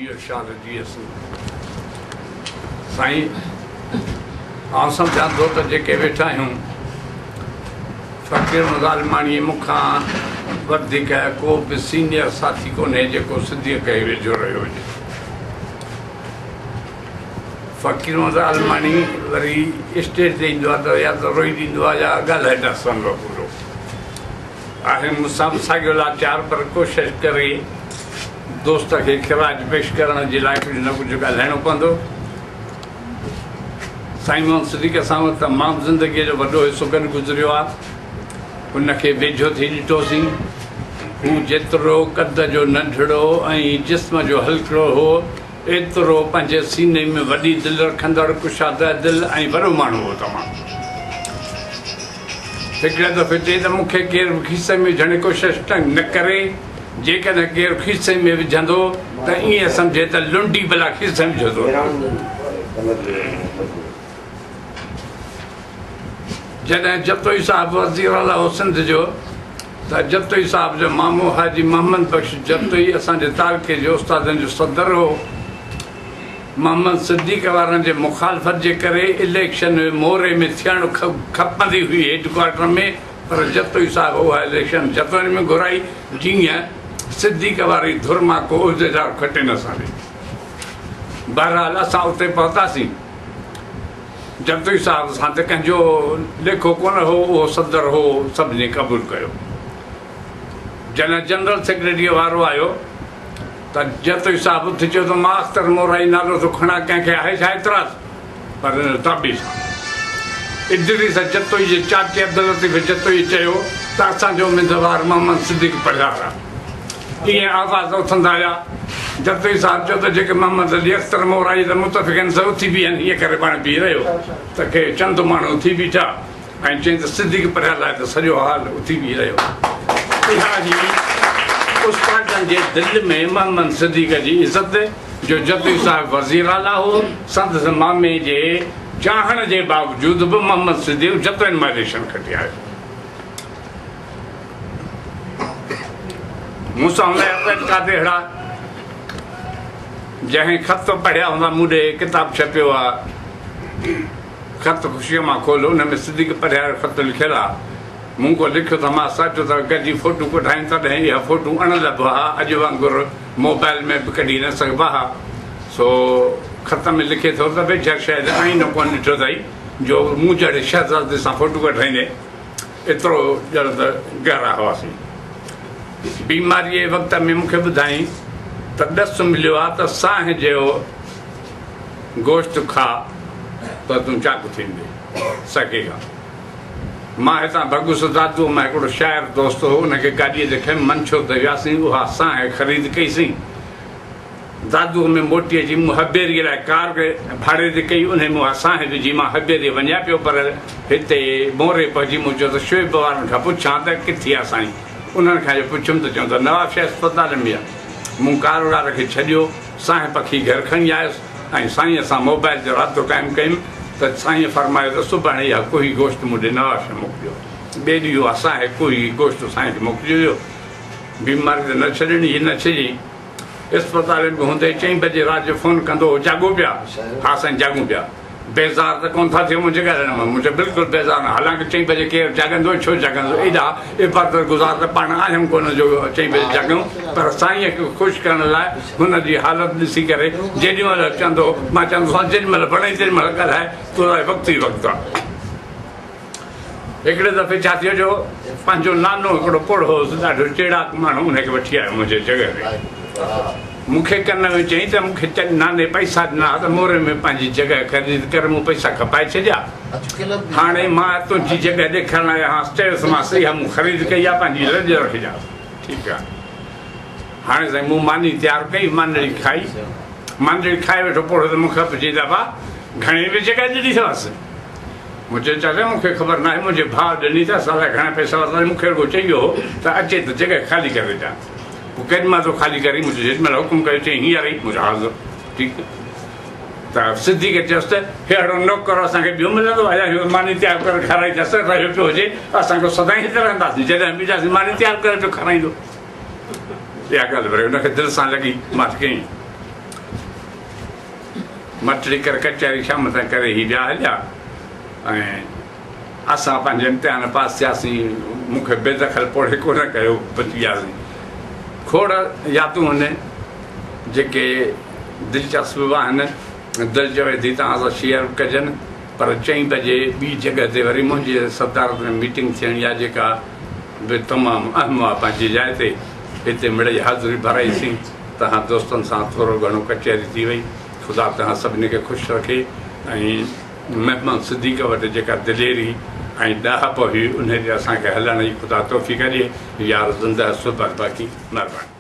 जियो शान जियसि साईं आउं सम्झां थो त जेके वेठा आहियूं फ़कीर ज़ालमाणी मूंखां वधीक को बि सीनियर साथी कोन्हे जेको सिंधीअ खे वेझो रहियो हुजे। फ़कीर ज़ालमाणी वरी स्टेज ते ईंदो आहे त या त रोई ॾींदो आहे या ॻाल्हाए न सघंदो पूरो आहे। मूंसां बि साॻियो लाचार पर कोशिशि करे दोस्त खे ख़िराज पेश करण जे लाइ कुझु न कुझु ॻाल्हाइणो पवंदो। साईं मोहन सिद्दीक़ सां तमामु ज़िंदगीअ जो वॾो हिसो गॾु गुज़रियो आहे। हुनखे वेझो थी ॾिठोसीं। हू जेतिरो क़द जो नंढड़ो ऐं जिस्म जो हल्को हो एतिरो पंहिंजे सीने में वॾी दिलि रखंदड़ कुशादा दिलि ऐं वॾो माण्हू हो तमामु। हिकिड़े दफ़े चई त मूंखे केरु खीसे में विझण जी कोशिशि न करे, जेकॾहिं केरु खीसे में विझंदो त ईअं सम्झे त लुंडी भला खीसे में विझो। जॾहिं जतोई साहिबु वज़ीर आला हो सिंध जो त जतोई साहिब जो मामो हाजी मोहम्मद बख़्श जतोई असांजे तारके जो उस्तादनि जो सदर हो। मोहम्मद सिद्दीक़ वारनि जे मुखालफ़त जे करे इलेक्शन मोरे में थियणु खपंदी हुई हेडक्वार्टर में, पर जतोई साहिबु उहा इलेक्शन जतोई में घुराई जीअं सिद्दीक़ वारी धुर मां को उहिदेदार खटे न सघे। बहरहाल असां उते पहुतासीं। जतोई साहिब सां त कंहिंजो लेखो कोन हो, उहो सदर हो, सभिनी क़बूलु कयो। जॾहिं जनरल सेक्रेटरी वारो आयो त जतोई साहिबु उथी चयो त मां अख़्तर मोराई नालो थो खणा, कंहिंखे आहे छा एतिराज़? पर ताबी सां इदरीस जतोई जे चाचे अब्दुल लतीफ़ जतोई चयो त असांजो उम्मीदवार मोहम्मद सिद्दीक़ पढ़ियार आहे। ईअं आवाज़ उथंदा हुआ। जतोई साहिबु चयो त जेके मोहम्मद अली अख़्तर मोराई त मुतफ़िक़नि सां उथी बीहनि, ईअं करे पाण बीह रहियो त के चंद माण्हू उथी बीठा ऐं चई त सिद्दीक़ पढ़ियल आहे त सॼो हाल उथी बीह रहियो। उस्तादनि जे दिलि में मोहम्मद सिद्दीक़ जी इज़त जो जतोई साहिबु वज़ीर आला हो, संदसि मामे जे चाहण जे बावजूदि बि मोहम्मद सिद्दीक़ जतोईनि मां इलेक्शन खटी आयो। मूंसां हुन काथे अहिड़ा जंहिं ख़त पढ़िया हूंदा, मूं ॾे किताबु छपियो आहे ख़त ख़ुशीअ मां खोलो, हुन में सिद्दीक़ पढ़िया ख़त लिखियलु आहे। मूं को लिखियो त मां सचो त गॾिजी फ़ोटू कढायूं तॾहिं इहा फ़ोटू अणलभ हा, अॼु वांगुरु मोबाइल में बि कढी न सघिबा हा। सो ख़त में लिखे थो त बेशक शायदि आईनो कोन ॾिठो अथई जो मूं जहिड़े शहज़ादे सां फ़ोटू कढाईंदे, एतिरो ॼण त गहरा हुआसीं। बीमारीअ जे वक़्त में मूंखे ॿुधाई त ॾसु मिलियो आहे त साह जो गोश्त खा त तूं चाक थींदे सघेगा। मां हितां भगुस दादू मां हिकिड़ो शाइर दोस्त हो, हुनखे गाॾीअ ते खयमि मंछो ते वियासीं, उहा साह ख़रीद कईसीं। दादूअ में मोटी अची मूं हबेरीअ लाइ कार भाड़े ते कई, उन में उहा साह विझी मां हबेरी वञा पियो, पर हिते मोरे पहुची मूं चयो त शुएब वारनि खां पुछां त किथे आहे साईं। उन्हनि खां जो पुछियुमि त चवनि त नवाब शाह अस्पताल में आहे। मूं कारोबार खे छॾियो, साह पखी घर खणी आयुसि ऐं साईंअ सां मोबाइल जो राब्तो क़ाइमु कयुमि त साईं फरमायो त सुभाणे इहा कोई गोश्त मुंहिंजे नवाब शाह मोकिलियो। ॿिए ॾींहुं असांखे कोई गोश्त साईं खे मोकिलियो। बीमारी त न छॾणी, हीअ न छॾी। अस्पताल में हूंदे 4 बजे राति जो फ़ोन कंदो हो, जाॻो पिया? हा साईं जाॻूं पिया। बेज़ार त कोन था थियो मुंहिंजे ॻाल्हि में, मुंहिंजो बिल्कुलु बेज़ार न। हालांकि 4 बजे केरु जाॻंदो, छो जाॻंदो? एॾा इबादत गुज़ार त पाण आहियूं कोन जो 4 बजे जाॻूं। पर साईंअ खे ख़ुशि करण लाइ हुनजी हालत ॾिसी करे जेॾी महिल चवंदो, मां चवंदो आहियां जेॾी महिल बणाई तेॾी महिल ॻाल्हाए, तुंहिंजो वक़्तु ई वक़्तु आहे। हिकिड़े दफ़े छा थियो जो पंहिंजो नानो हिकिड़ो पुड़ होसि, ॾाढो चेड़ाक माण्हू, हुनखे वठी आयो मुंहिंजे जॻह ते। मूंखे कन में चई त मूंखे नाने पैसा ॾिना त मोरे में पंहिंजी जॻह ख़रीद करे मूं पैसा खपाए छॾिया। हाणे मां तुंहिंजी जॻह ॾेखारण आया हा, चयोसि मां सही आहे, मूं ख़रीद कई आहे, पंहिंजी रज रखिजांइ। ठीकु आहे। हाणे साईं मूं मानी तयारु कई, मांडड़ी खाई, मांडड़ी खाए वेठो पोड़ो त मूंखे पुछी दफ़ा घणे बि जॻह ॾिनी अथसि? मुंहिंजे चाचा मूंखे ख़बर न आहे, मुंहिंजे भाउ ॾिनी अथसि, अलाए घणा पैसा वरिता। मूंखे रुॻो चई वियो त अचे त जॻह ख़ाली करे ॾियां। पोइ केॾी महिल थो ख़ाली करे, मुंहिंजो जेॾी महिल हुकुम कयो चई हींअर ई, मुंहिंजो हाज़ुर। ठीकु त सिद्दीक़ चयोसि त अहिड़ो नौकर असांखे ॿियो मिलंदो आहे, मानी तयारु करे खाराईंदसि, रहियो पियो हुजे असां सदाईं हिते रहंदासीं, जॾहिं बीठासीं मानी तयारु करे पियो खाराईंदो। इहा ॻाल्हि वरी हुनखे दिलि सां लॻी, मां कयईं। मटड़ी करे कचहरी शाम ताईं करे ही ॿिया हलिया ऐं असां पंहिंजे इम्तिहान पास थियासीं मूंखे बेदख़ल पोड़े कोन कयो बची वियासीं खोड़ यादूं आहिनि जेके दिलचस्प आहिनि दिलि चवे थी तव्हां सां शेयर कजनि पर 4 बजे ॿी जॻह ते वरी मुंहिंजी सदारत में मीटिंग थियणी आहे जेका बि तमामु अहम आहे पंहिंजी जाइ ते हिते मिड़ई हाज़िरी भराईसीं तव्हां दोस्तनि सां थोरो घणो कचहरी थी वई ख़ुदा तव्हां सभिनी खे ख़ुशि रखे ऐं महमद सिद्दीक़ वटि जेका दिलेरी ऐं ॾाहप हुई उन ते असांखे हलण जी ख़ुदा तौफ़ीक़ ॾिए यार ज़िंदह सुबह बाक़ी महिरबानी।